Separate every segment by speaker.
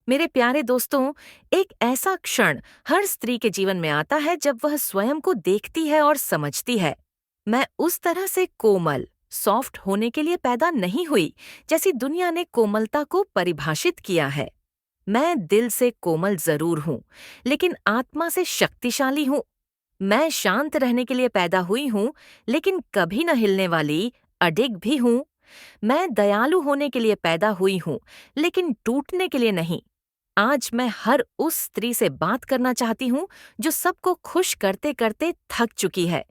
Speaker 1: मेरे प्यारे दोस्तों, एक ऐसा क्षण हर स्त्री के जीवन में आता है जब वह स्वयं को देखती है और समझती है, मैं उस तरह से कोमल, सॉफ्ट होने के लिए पैदा नहीं हुई जैसी दुनिया ने कोमलता को परिभाषित किया है। मैं दिल से कोमल जरूर हूँ, लेकिन आत्मा से शक्तिशाली हूँ। मैं शांत रहने के लिए पैदा हुई हूँ, लेकिन कभी न हिलने वाली, अडिग भी हूँ। मैं दयालु होने के लिए पैदा हुई हूँ, लेकिन टूटने के लिए नहीं। आज मैं हर उस स्त्री से बात करना चाहती हूँ जो सबको खुश करते करते थक चुकी है,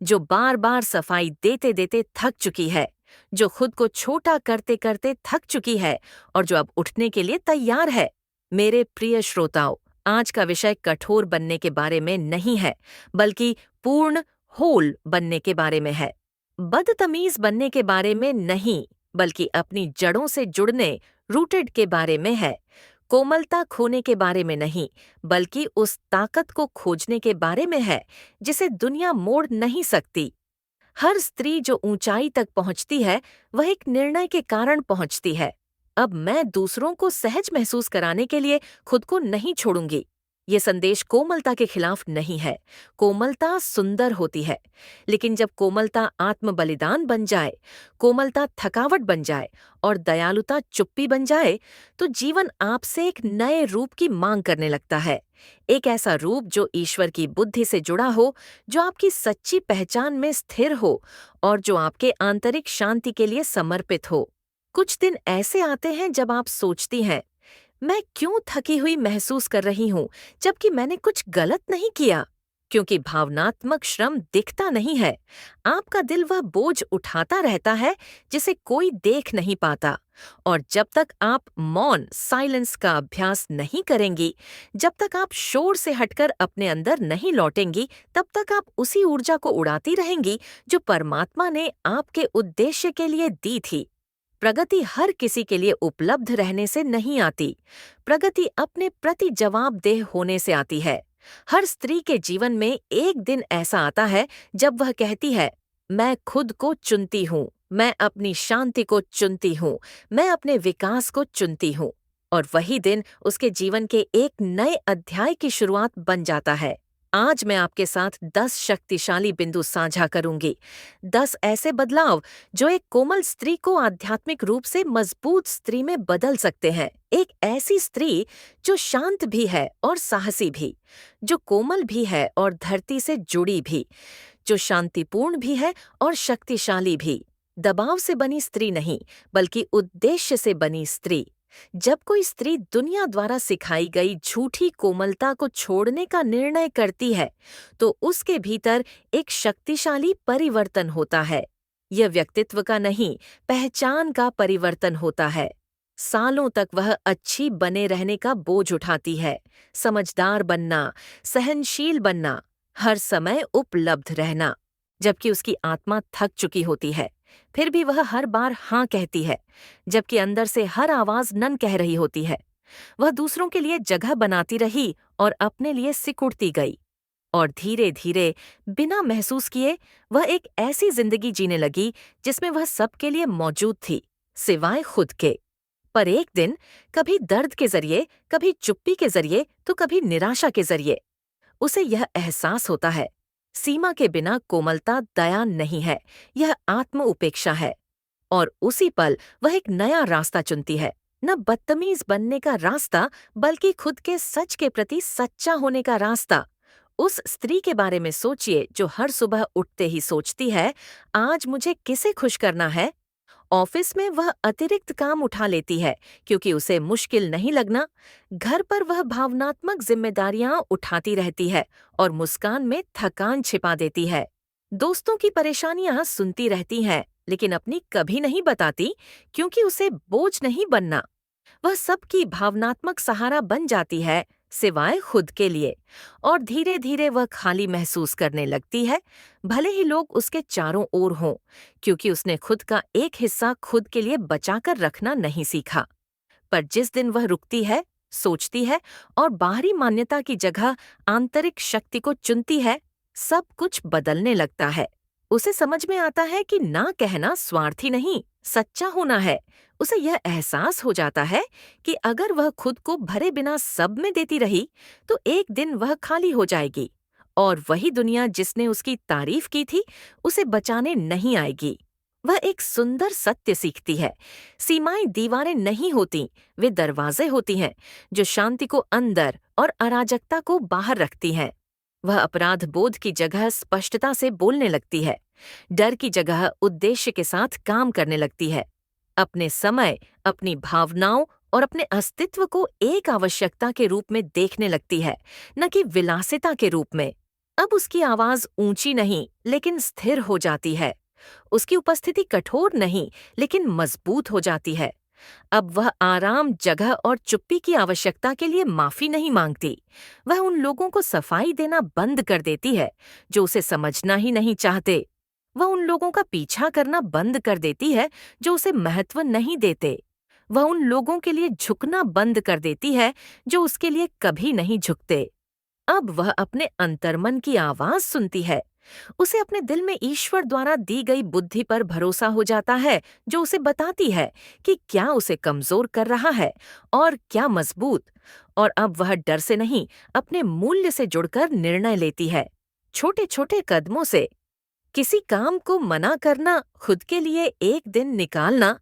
Speaker 1: जो बार बार सफाई देते देते थक चुकी है, जो खुद को छोटा करते करते थक चुकी है और जो अब उठने के लिए तैयार है। मेरे प्रिय श्रोताओ, आज का विषय कठोर बनने के बारे में नहीं है, बल्कि पूर्ण, होल बनने के बारे में है। बदतमीज बनने के बारे में नहीं, बल्कि अपनी जड़ों से जुड़ने, रूटेड के बारे में है। कोमलता खोने के बारे में नहीं, बल्कि उस ताकत को खोजने के बारे में है जिसे दुनिया मोड़ नहीं सकती। हर स्त्री जो ऊंचाई तक पहुंचती है, वह एक निर्णय के कारण पहुंचती है। अब मैं दूसरों को सहज महसूस कराने के लिए खुद को नहीं छोड़ूंगी। ये संदेश कोमलता के खिलाफ नहीं है। कोमलता सुंदर होती है, लेकिन जब कोमलता आत्म बलिदान बन जाए, कोमलता थकावट बन जाए और दयालुता चुप्पी बन जाए, तो जीवन आपसे एक नए रूप की मांग करने लगता है। एक ऐसा रूप जो ईश्वर की बुद्धि से जुड़ा हो, जो आपकी सच्ची पहचान में स्थिर हो और जो आपके आंतरिक शांति के लिए समर्पित हो। कुछ दिन ऐसे आते हैं जब आप सोचती हैं, मैं क्यों थकी हुई महसूस कर रही हूँ, जबकि मैंने कुछ गलत नहीं किया। क्योंकि भावनात्मक श्रम दिखता नहीं है। आपका दिल वह बोझ उठाता रहता है जिसे कोई देख नहीं पाता। और जब तक आप मौन, साइलेंस का अभ्यास नहीं करेंगी, जब तक आप शोर से हटकर अपने अंदर नहीं लौटेंगी, तब तक आप उसी ऊर्जा को उड़ाती रहेंगी जो परमात्मा ने आपके उद्देश्य के लिए दी थी। प्रगति हर किसी के लिए उपलब्ध रहने से नहीं आती। प्रगति अपने प्रति जवाबदेह होने से आती है। हर स्त्री के जीवन में एक दिन ऐसा आता है जब वह कहती है, मैं खुद को चुनती हूँ, मैं अपनी शांति को चुनती हूँ, मैं अपने विकास को चुनती हूँ। और वही दिन उसके जीवन के एक नए अध्याय की शुरुआत बन जाता है। आज मैं आपके साथ 10 शक्तिशाली बिंदु साझा करूंगी। 10 ऐसे बदलाव जो एक कोमल स्त्री को आध्यात्मिक रूप से मजबूत स्त्री में बदल सकते हैं। एक ऐसी स्त्री जो शांत भी है और साहसी भी, जो कोमल भी है और धरती से जुड़ी भी, जो शांतिपूर्ण भी है और शक्तिशाली भी। दबाव से बनी स्त्री नहीं, बल्कि उद्देश्य से बनी स्त्री। जब कोई स्त्री दुनिया द्वारा सिखाई गई झूठी कोमलता को छोड़ने का निर्णय करती है, तो उसके भीतर एक शक्तिशाली परिवर्तन होता है। यह व्यक्तित्व का नहीं, पहचान का परिवर्तन होता है। सालों तक वह अच्छी बने रहने का बोझ उठाती है, समझदार बनना, सहनशील बनना, हर समय उपलब्ध रहना, जबकि उसकी आत्मा थक चुकी होती है। फिर भी वह हर बार हाँ कहती है, जबकि अंदर से हर आवाज नन कह रही होती है। वह दूसरों के लिए जगह बनाती रही और अपने लिए सिकुड़ती गई। और धीरे धीरे, बिना महसूस किए, वह एक ऐसी जिंदगी जीने लगी जिसमें वह सबके लिए मौजूद थी, सिवाय खुद के। पर एक दिन, कभी दर्द के जरिए, कभी चुप्पी के जरिए, तो कभी निराशा के जरिए, उसे यह एहसास होता है, सीमा के बिना कोमलता दया नहीं है, यह आत्म उपेक्षा है। और उसी पल वह एक नया रास्ता चुनती है, न बदतमीज बनने का रास्ता, बल्कि खुद के सच के प्रति सच्चा होने का रास्ता। उस स्त्री के बारे में सोचिए जो हर सुबह उठते ही सोचती है, आज मुझे किसे खुश करना है। ऑफिस में वह अतिरिक्त काम उठा लेती है क्योंकि उसे मुश्किल नहीं लगना। घर पर वह भावनात्मक जिम्मेदारियां उठाती रहती है और मुस्कान में थकान छिपा देती है। दोस्तों की परेशानियां सुनती रहती है, लेकिन अपनी कभी नहीं बताती, क्योंकि उसे बोझ नहीं बनना। वह सबकी भावनात्मक सहारा बन जाती है, सिवाय खुद के लिए। और धीरे धीरे वह खाली महसूस करने लगती है, भले ही लोग उसके चारों ओर हों, क्योंकि उसने खुद का एक हिस्सा खुद के लिए बचाकर रखना नहीं सीखा। पर जिस दिन वह रुकती है, सोचती है और बाहरी मान्यता की जगह आंतरिक शक्ति को चुनती है, सब कुछ बदलने लगता है। उसे समझ में आता है कि ना कहना स्वार्थी नहीं, सच्चा होना है। उसे यह एहसास हो जाता है कि अगर वह खुद को भरे बिना सब में देती रही, तो एक दिन वह खाली हो जाएगी और वही दुनिया जिसने उसकी तारीफ की थी, उसे बचाने नहीं आएगी। वह एक सुंदर सत्य सीखती है। सीमाएं दीवारें नहीं होती, वे दरवाजे होती हैं, जो शांति को अंदर और अराजकता को बाहर रखती हैं। वह अपराध बोध की जगह स्पष्टता से बोलने लगती है, डर की जगह उद्देश्य के साथ काम करने लगती है, अपने समय, अपनी भावनाओं और अपने अस्तित्व को एक आवश्यकता के रूप में देखने लगती है, न कि विलासिता के रूप में। अब उसकी आवाज ऊंची नहीं, लेकिन स्थिर हो जाती है। उसकी उपस्थिति कठोर नहीं, लेकिन मजबूत हो जाती है। अब वह आराम, जगह और चुप्पी की आवश्यकता के लिए माफी नहीं मांगती। वह उन लोगों को सफाई देना बंद कर देती है जो उसे समझना ही नहीं चाहते। वह उन लोगों का पीछा करना बंद कर देती है जो उसे महत्व नहीं देते। वह उन लोगों के लिए झुकना बंद कर देती है जो उसके लिए कभी नहीं झुकते। अब वह अपने अंतर्मन की आवाज सुनती है। उसे अपने दिल में ईश्वर द्वारा दी गई बुद्धि पर भरोसा हो जाता है, जो उसे बताती है कि क्या उसे कमजोर कर रहा है और क्या मजबूत। और अब वह डर से नहीं, अपने मूल्य से जुड़कर निर्णय लेती है, छोटे छोटे कदमों से। किसी काम को मना करना, खुद के लिए एक दिन निकालना,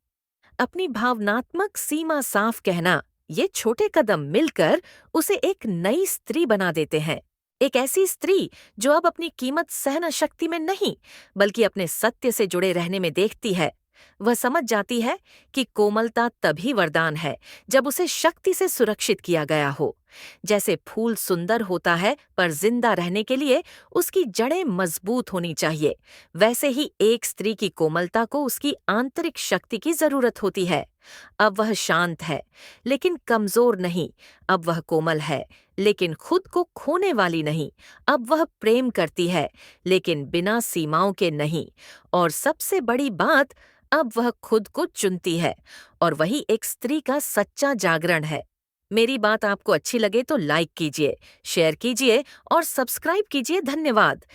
Speaker 1: अपनी भावनात्मक सीमा साफ कहना, ये छोटे कदम मिलकर उसे एक नई स्त्री बना देते हैं। एक ऐसी स्त्री जो अब अपनी कीमत सहन शक्ति में नहीं, बल्कि अपने सत्य से जुड़े रहने में देखती है। वह समझ जाती है कि कोमलता तभी वरदान है जब उसे शक्ति से सुरक्षित किया गया हो। जैसे फूल सुंदर होता है, पर जिंदा रहने के लिए उसकी जड़ें मजबूत होनी चाहिए, वैसे ही एक स्त्री की कोमलता को उसकी आंतरिक शक्ति की जरूरत होती है। अब वह शांत है, लेकिन कमजोर नहीं। अब वह कोमल है, लेकिन खुद को खोने वाली नहीं। अब वह प्रेम करती है, लेकिन बिना सीमाओं के नहीं। और सबसे बड़ी बात, अब वह खुद को चुनती है, और वही एक स्त्री का सच्चा जागरण है। मेरी बात आपको अच्छी लगे तो लाइक कीजिए, शेयर कीजिए और सब्सक्राइब कीजिए। धन्यवाद।